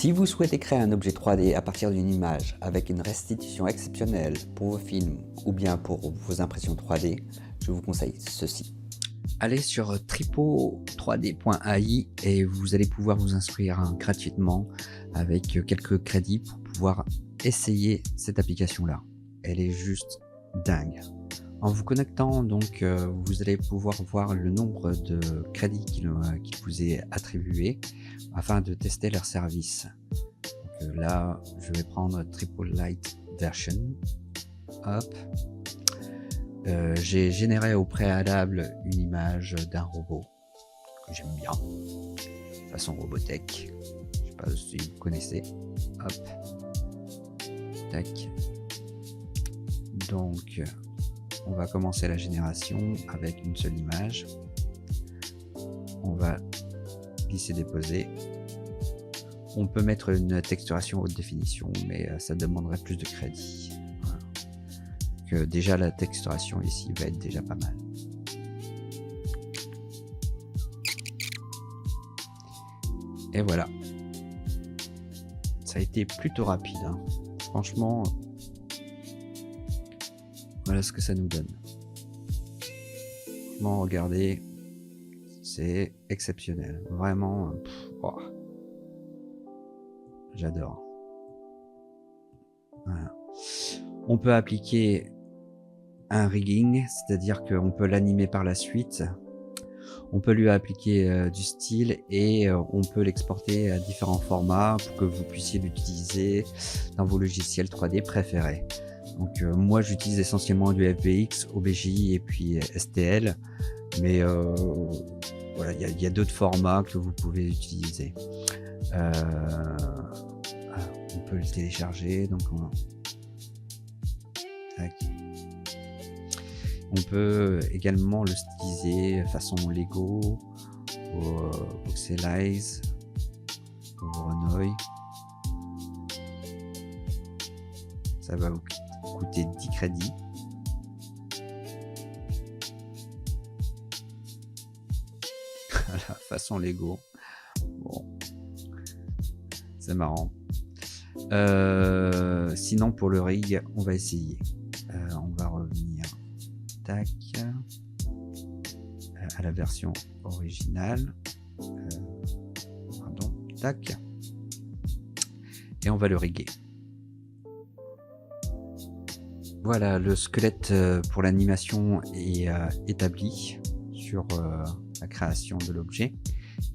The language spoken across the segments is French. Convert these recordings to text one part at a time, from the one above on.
Si vous souhaitez créer un objet 3D à partir d'une image avec une restitution exceptionnelle pour vos films ou bien pour vos impressions 3D, je vous conseille ceci. Allez sur tripo3d.ai et vous allez pouvoir vous inscrire gratuitement avec quelques crédits pour pouvoir essayer cette application-là. Elle est juste dingue. En vous connectant, donc, vous allez pouvoir voir le nombre de crédits qui vous est attribué afin de tester leur service. Donc, là, je vais prendre Triple Light Version. Hop. J'ai généré au préalable une image d'un robot que j'aime bien, façon Robotech. Je sais pas si vous connaissez. Hop. Tac. Donc, on va commencer la génération avec une seule image. On va glisser-déposer. On peut mettre une texturation haute définition, mais ça demanderait plus de crédit. Voilà. Donc, déjà la texturation ici va être déjà pas mal. Et voilà. Ça a été plutôt rapide, hein. Franchement. Voilà ce que ça nous donne. Franchement, regardez, c'est exceptionnel. Vraiment, oh. J'adore. Voilà. On peut appliquer un rigging, c'est-à-dire qu'on peut l'animer par la suite. On peut lui appliquer du style et on peut l'exporter à différents formats pour que vous puissiez l'utiliser dans vos logiciels 3D préférés. Donc moi j'utilise essentiellement du FBX, OBJ et puis STL, mais voilà, il y a d'autres formats que vous pouvez utiliser. On peut le télécharger, donc on peut également le styliser façon Lego, Voxelize, Voronoi. Ça va vous coûter 10 crédits. Voilà, façon Lego. Bon, c'est marrant. Sinon pour le rig, on va essayer. On va revenir, tac, à la version originale. Pardon, tac, et on va le riguer. Voilà, le squelette pour l'animation est établi sur la création de l'objet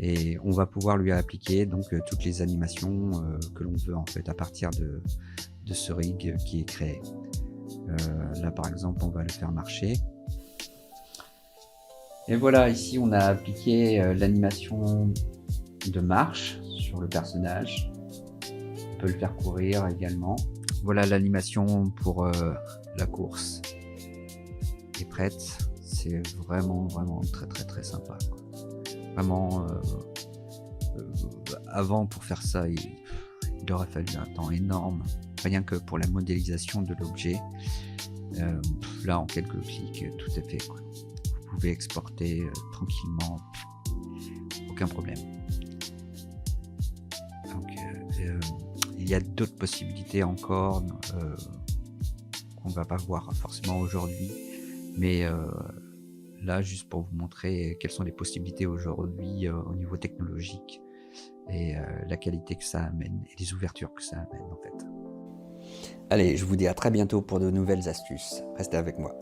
et on va pouvoir lui appliquer donc toutes les animations que l'on veut en fait à partir de ce rig qui est créé. Là par exemple on va le faire marcher. Et voilà, ici on a appliqué l'animation de marche sur le personnage. On peut le faire courir également. Voilà, l'animation pour la course est prête. C'est vraiment très sympa, quoi. Vraiment, avant pour faire ça, il aurait fallu un temps énorme, rien que pour la modélisation de l'objet. Là, en quelques clics, tout est fait, quoi. Vous pouvez exporter tranquillement, aucun problème. Donc, il y a d'autres possibilités encore qu'on va pas voir forcément aujourd'hui, mais là juste pour vous montrer quelles sont les possibilités aujourd'hui au niveau technologique et la qualité que ça amène et les ouvertures que ça amène en fait. Allez, je vous dis à très bientôt pour de nouvelles astuces. Restez avec moi.